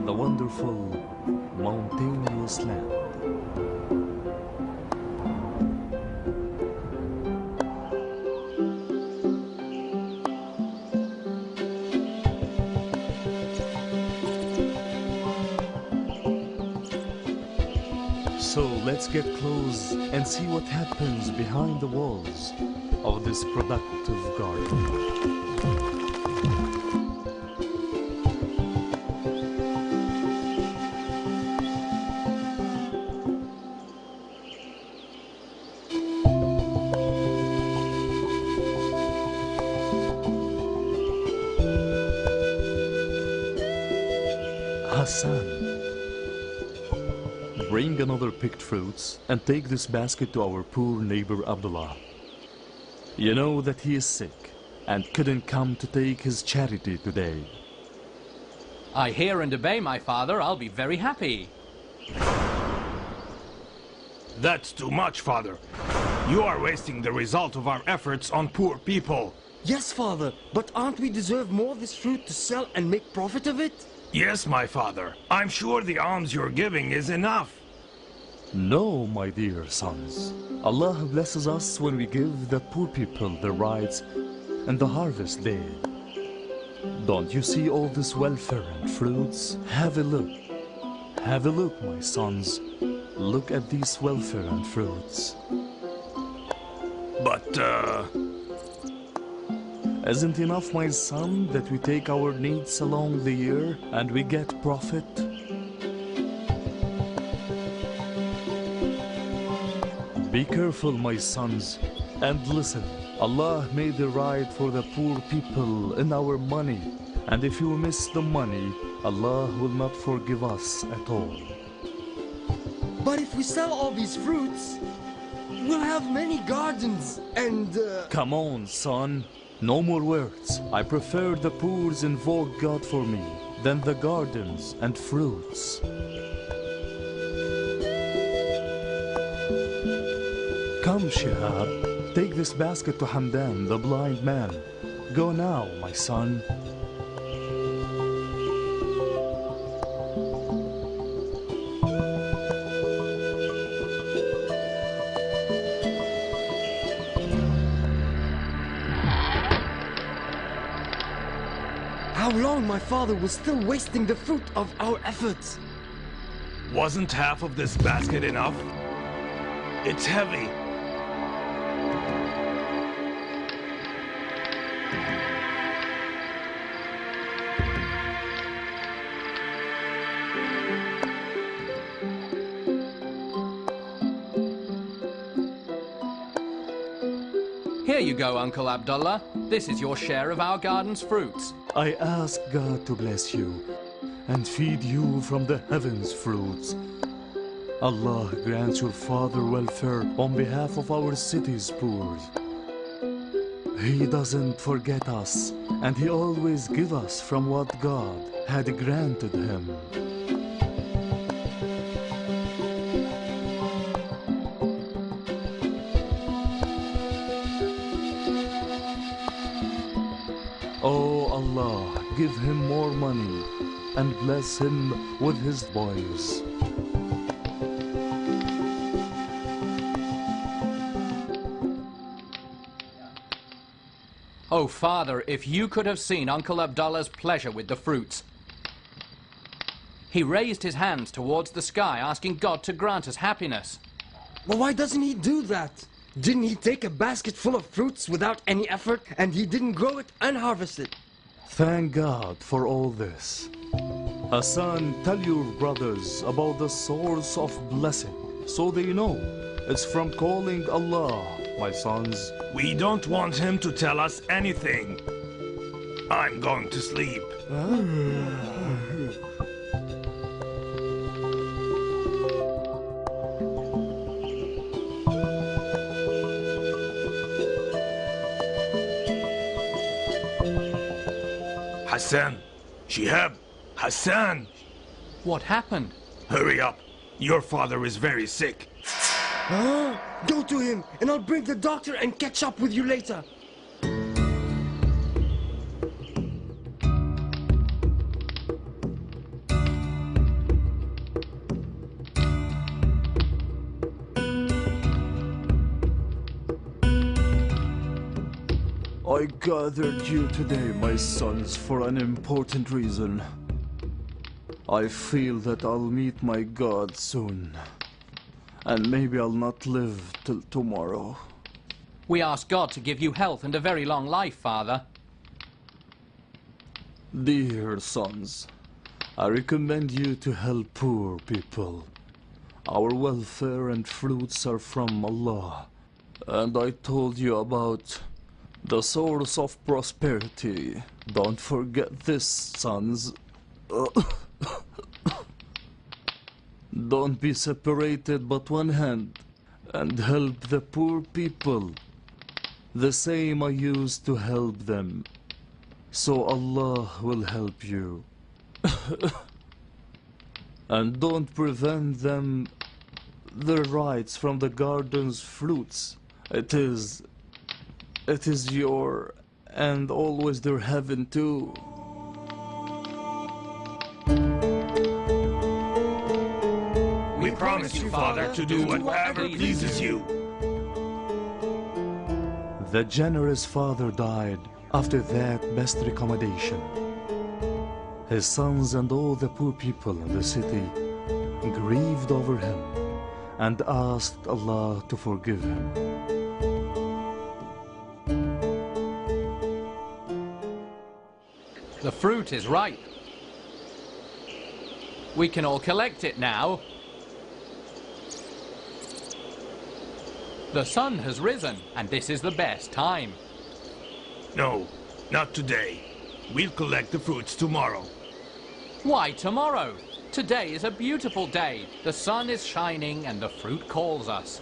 the wonderful mountainous land. So let's get close and see what happens behind the walls of this productive garden. Hassan, bring another picked fruits and take this basket to our poor neighbor Abdullah. You know that he is sick and couldn't come to take his charity today. I hear and obey, my father. I'll be very happy. That's too much, Father. You are wasting the result of our efforts on poor people. Yes, Father, but aren't we deserve more of this fruit to sell and make profit of it? Yes, my father. I'm sure the alms you're giving is enough. No, my dear sons. Allah blesses us when we give the poor people their rights and the harvest day. Don't you see all this welfare and fruits? Have a look. Have a look, my sons. Look at these welfare and fruits. But, Isn't enough, my son, that we take our needs along the year and we get profit? Be careful, my sons, and listen. Allah made it right for the poor people in our money. And if you miss the money, Allah will not forgive us at all. But if we sell all these fruits, we'll have many gardens and... Come on, son. No more words. I prefer the poors invoke God for me than the gardens and fruits. Come, Shihab. Take this basket to Hamdan, the blind man. Go now, my son. How long my father was still wasting the fruit of our efforts? wasn't half of this basket enough? It's heavy. Here you go, Uncle Abdullah. This is your share of our garden's fruits. I ask God to bless you and feed you from the heavens fruits. Allah grants your father welfare on behalf of our city's poor. He doesn't forget us, and he always gives us from what God had granted him. Oh Allah, give him more money and bless him with his boys. Oh, Father, if you could have seen Uncle Abdullah's pleasure with the fruits. He raised his hands towards the sky, asking God to grant us happiness. Well, why doesn't he do that? Didn't he take a basket full of fruits without any effort, and he didn't grow it and harvest it? Thank God for all this. Hassan, tell your brothers about the source of blessing, so they know it's from calling Allah, my sons. We don't want him to tell us anything. I'm going to sleep. Hassan! Shihab! Hassan! What happened? Hurry up. Your father is very sick. Go to him, and I'll bring the doctor and catch up with you later. I gathered you today, my sons, for an important reason. I feel that I'll meet my God soon. And maybe I'll not live till tomorrow. We ask God to give you health and a very long life, Father. Dear sons, I recommend you to help poor people. Our welfare and fruits are from Allah. And I told you about the source of prosperity. Don't forget this, sons. Don't be separated but one hand, and help the poor people, the same I used to help them. So Allah will help you. And don't prevent them their rights from the garden's fruits. It is your and always their heaven too. We promise you, Father, to do whatever pleases you. The generous father died after that best recommendation. His sons and all the poor people in the city grieved over him and asked Allah to forgive him. The fruit is ripe. We can all collect it now. The sun has risen, and this is the best time. No, not today. We'll collect the fruits tomorrow. Why tomorrow? Today is a beautiful day. The sun is shining and the fruit calls us.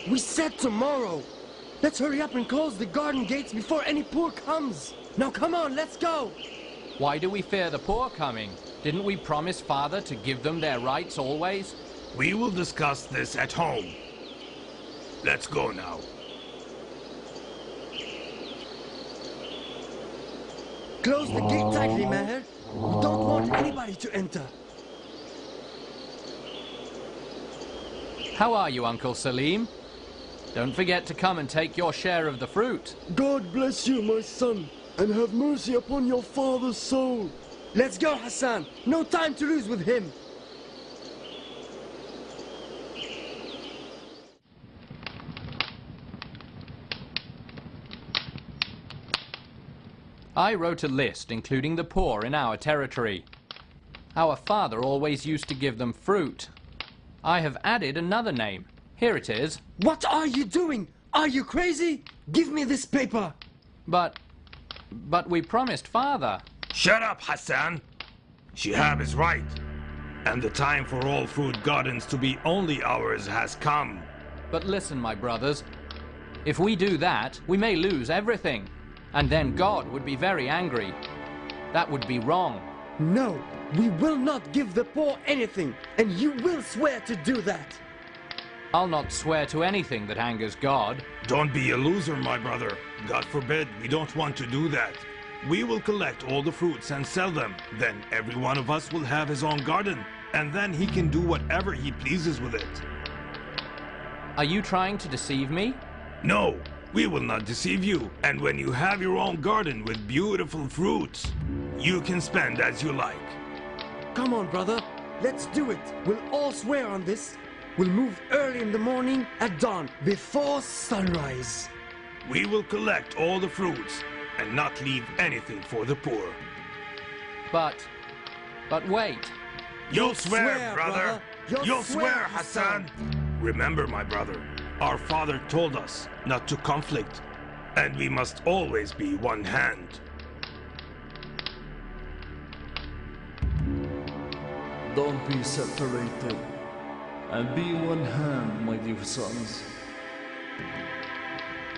We said tomorrow. Let's hurry up and close the garden gates before any poor comes. Now come on, let's go. Why do we fear the poor coming? Didn't we promise Father to give them their rights always? We will discuss this at home. Let's go now. Close the gate tightly, Maher. We don't want anybody to enter. How are you, Uncle Salim? Don't forget to come and take your share of the fruit. God bless you, my son, and have mercy upon your father's soul. Let's go, Hassan. No time to lose with him. I wrote a list including the poor in our territory. Our father always used to give them fruit. I have added another name. Here it is. What are you doing? Are you crazy? Give me this paper. But we promised Father. Shut up, Hassan. Shihab is right. And the time for all fruit gardens to be only ours has come. But listen, my brothers. If we do that, we may lose everything. And then God would be very angry. That would be wrong. No, we will not give the poor anything, and you will swear to do that. I'll not swear to anything that angers God. Don't be a loser, my brother. God forbid, we don't want to do that. We will collect all the fruits and sell them. Then every one of us will have his own garden, and then he can do whatever he pleases with it. Are you trying to deceive me? No, we will not deceive you. And when you have your own garden with beautiful fruits, you can spend as you like. Come on, brother. Let's do it. We'll all swear on this. We'll move early in the morning at dawn, before sunrise. We will collect all the fruits and not leave anything for the poor. But wait. You'll swear, brother. You'll swear, swear, Hassan. Remember, my brother, our father told us not to conflict, and we must always be one hand. Don't be separated, and be one hand, my dear sons.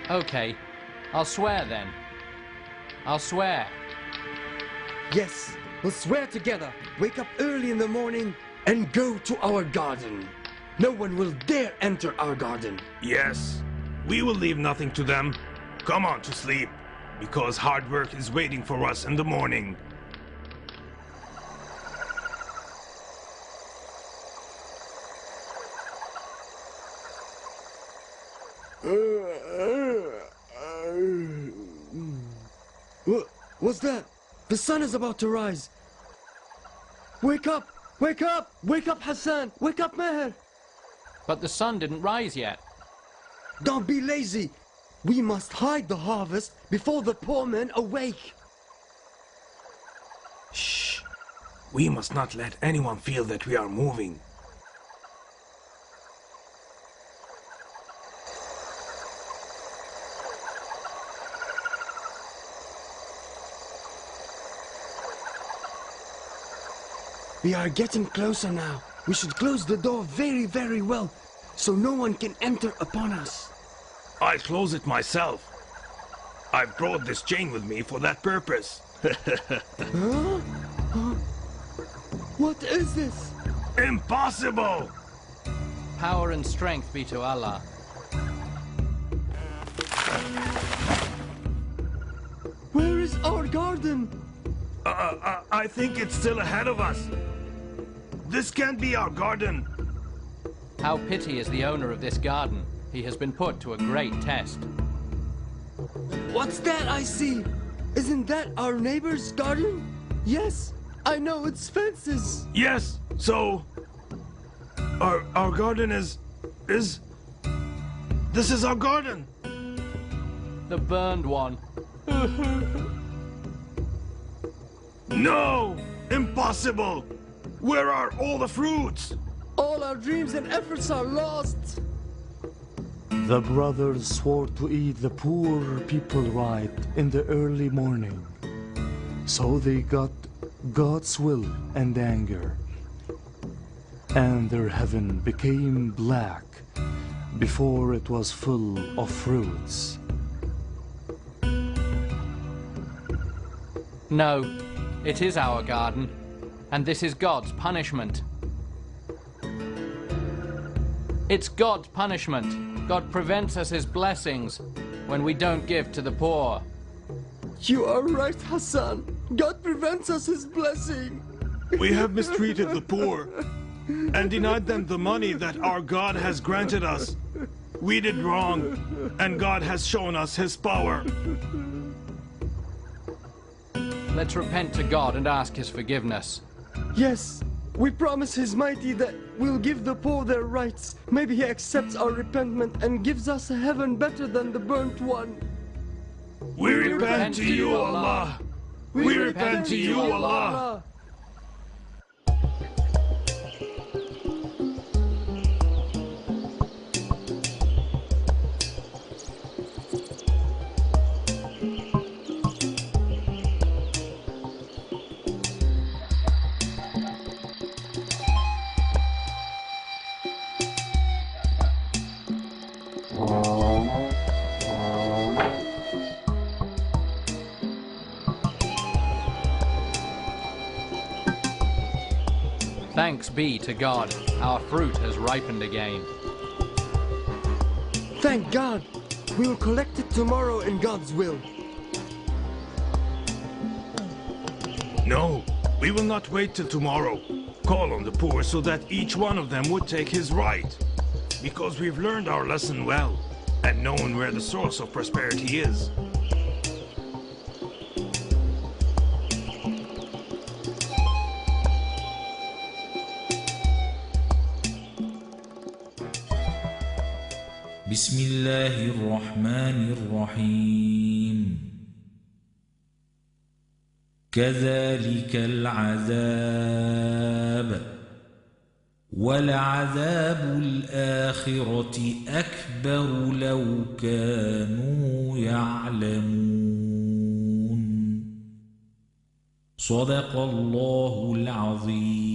Okay, I'll swear then. I'll swear. Yes, we'll swear together. Wake up early in the morning and go to our garden. No one will dare enter our garden. Yes, we will leave nothing to them. Come on to sleep, because hard work is waiting for us in the morning. What's that? The sun is about to rise. Wake up! Wake up! Wake up, Hassan! Wake up, Meher! But the sun didn't rise yet. Don't be lazy. We must hide the harvest before the poor men awake. Shh. We must not let anyone feel that we are moving. We are getting closer now. We should close the door very, very well, so no one can enter upon us. I'll close it myself. I brought this chain with me for that purpose. Huh? Huh? What is this? Impossible! Power and strength be to Allah. Where is our garden? I think it's still ahead of us. This can't be our garden. How pity is the owner of this garden. He has been put to a great test. What's that I see? Isn't that our neighbor's garden? Yes, I know it's fences. Yes, so our garden is this is our garden. The burned one. No! Impossible! Where are all the fruits? All our dreams and efforts are lost. The brothers swore to eat the poor people right in the early morning. So they got God's will and anger. And their heaven became black before it was full of fruits. No, it is our garden, and this is God's punishment. It's God's punishment. God prevents us his blessings when we don't give to the poor. You are right, Hassan. God prevents us his blessing. We have mistreated the poor and denied them the money that our God has granted us. We did wrong, and God has shown us his power. Let's repent to God and ask his forgiveness. Yes, we promise his mighty that we'll give the poor their rights. Maybe he accepts our repentment and gives us a heaven better than the burnt one. We repent to you, Allah. We repent to you, Allah. Thanks be to God, our fruit has ripened again. Thank God. We'll collect it tomorrow in God's will. No, we will not wait till tomorrow. Call on the poor so that each one of them would take his right. Because we've learned our lesson well and known where the source of prosperity is. بسم الله الرحمن الرحيم كذلك العذاب ولعذاب الآخرة أكبر لو كانوا يعلمون صدق الله العظيم.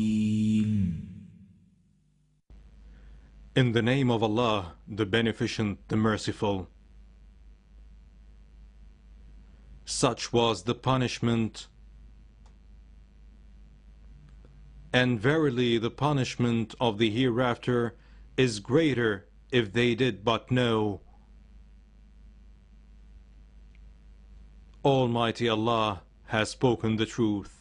In the name of Allah, the Beneficent, the Merciful. Such was the punishment, and verily the punishment of the hereafter is greater if they did but know. Almighty Allah has spoken the truth.